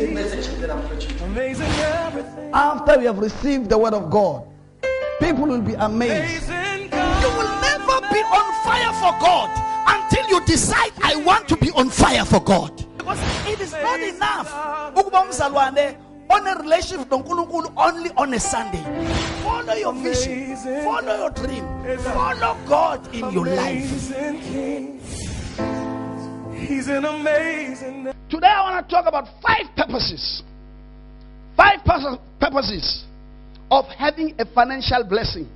message that I'm preaching. After we have received the word of God, people will be amazed. You will never be on fire for God until you decide, I want to be on fire for God. Because it is not enough on a relationship with God only on a Sunday. Follow your vision, follow your dream, follow God in your life. He's an amazing. Today I want to talk about 5 purposes. 5 purposes of having a financial blessing.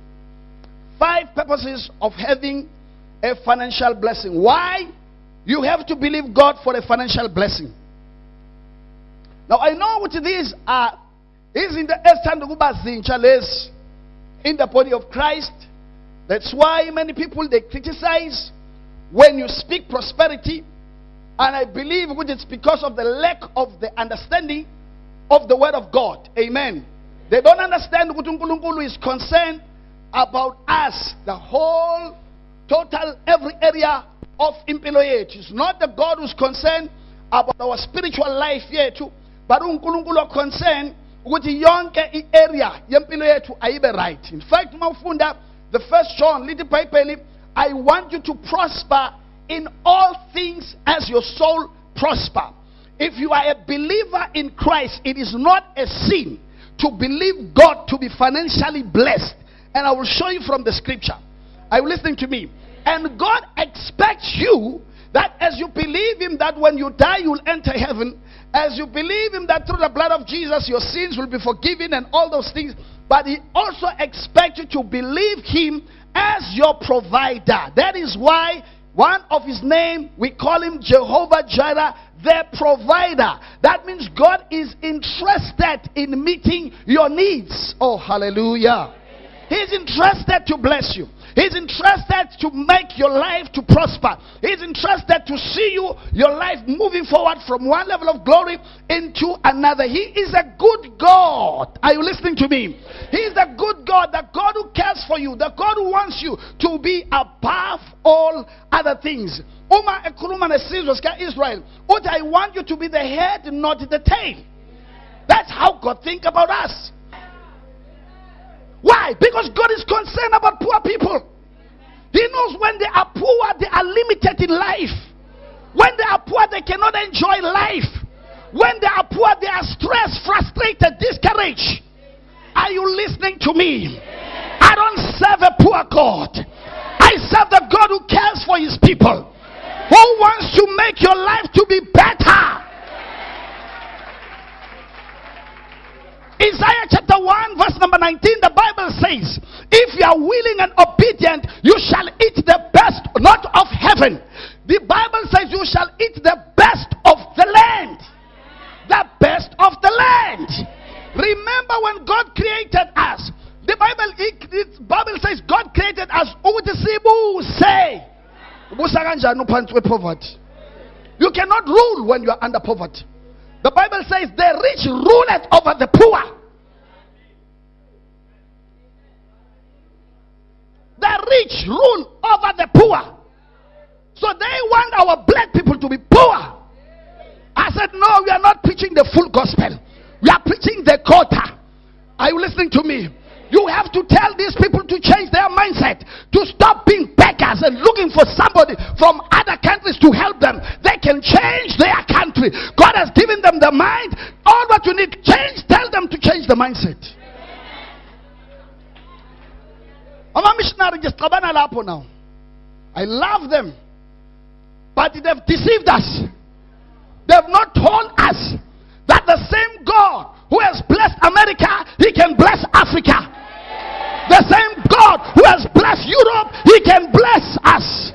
5 purposes of having a financial blessing. Why you have to believe God for a financial blessing. Now I know what these are. Is in the in the body of Christ. That's why many people they criticize when you speak prosperity. And I believe it's because of the lack of the understanding of the word of God. Amen. They don't understand what Nkulunkulu is concerned about us, the whole, total, every area of employment. It's not the God who's concerned about our spiritual life here too, but Nkulunkulu concerned with the young area yempilo aibe right. In fact, mafunda the 1 John little pipeli, I want you to prosper in all things as your soul prosper. If you are a believer in Christ, it is not a sin to believe God to be financially blessed. And I will show you from the scripture. Are you listening to me? And God expects you that as you believe Him that when you die you will enter heaven, as you believe Him that through the blood of Jesus your sins will be forgiven and all those things, but He also expects you to believe Him as your provider. That is why one of His name, we call Him Jehovah Jireh, the provider. That means God is interested in meeting your needs. Oh, hallelujah. He's interested to bless you. He's interested to make your life to prosper. He's interested to see your life moving forward from one level of glory into another. He is a good God. Are you listening to me? He is a good God, the God who cares for you, the God who wants you to be above all other things. Israel, what I want you to be the head, not the tail. That's how God thinks about us. Why? Because God is concerned about poor people. He knows when they are poor, they are limited in life. When they are poor, they cannot enjoy life. When they are poor, they are stressed, frustrated, discouraged. Are you listening to me? I don't serve a poor God. I serve the God who cares for His people, who wants to make your life to be better. Isaiah chapter 1 verse number 19, the Bible says, if you are willing and obedient, you shall eat the best, not of heaven. The Bible says you shall eat the best of the land. The best of the land. Remember when God created us, the Bible says God created us. You cannot rule when you are under poverty. The Bible says the rich ruleth over the poor. The rich rule over the poor. So they want our black people to be poor. I said, no, we are not preaching the full gospel. We are preaching the quarter. Are you listening to me? You have to tell these people to change their mindset, to stop being beggars and looking for somebody from other countries to help them. They can change their country. God has given them the mind. All what you need, tell them to change the mindset. I'm a missionary just now. I love them, but they've deceived us. They've not told us that the same God who has blessed America, He can bless Africa. The same God who has blessed Europe, He can bless us.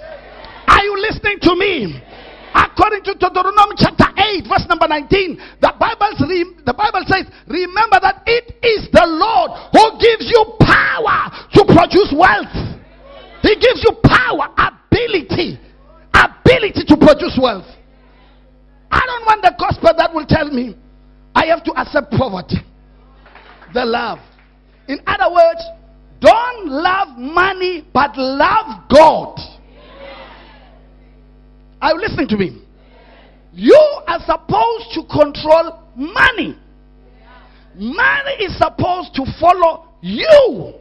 Are you listening to me? According to Deuteronomy chapter 8 verse number 19, the Bible says, remember that it is the Lord who gives you power to produce wealth. He gives you power, ability to produce wealth. I don't want the gospel that will tell me I have to accept poverty. The love. In other words, don't love money, but love God. Are you listening to me? You are supposed to control money. Money is supposed to follow you.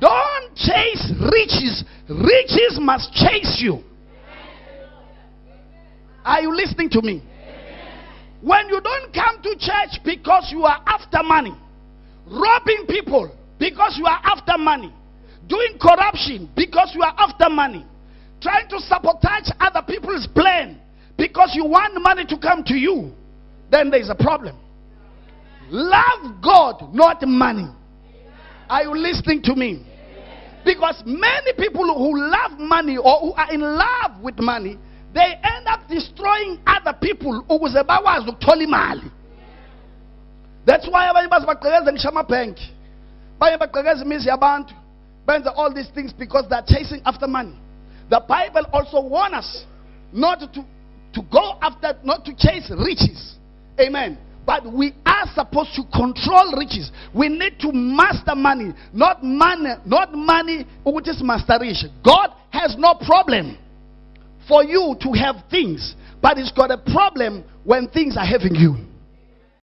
Don't chase riches. Riches must chase you. Are you listening to me? When you don't come to church because you are after money, robbing people because you are after money, doing corruption because you are after money, trying to sabotage other people's plan because you want money to come to you, then there is a problem. Love God, not money. Are you listening to me? Because many people who love money or who are in love with money, they end up destroying other people. That's why all these things, because they're chasing after money. The Bible also warns us not to go after, not to chase riches. Amen. But we are supposed to control riches. We need to master money. Not money which is masteration. God has no problem for you to have things, but He's got a problem when things are having you.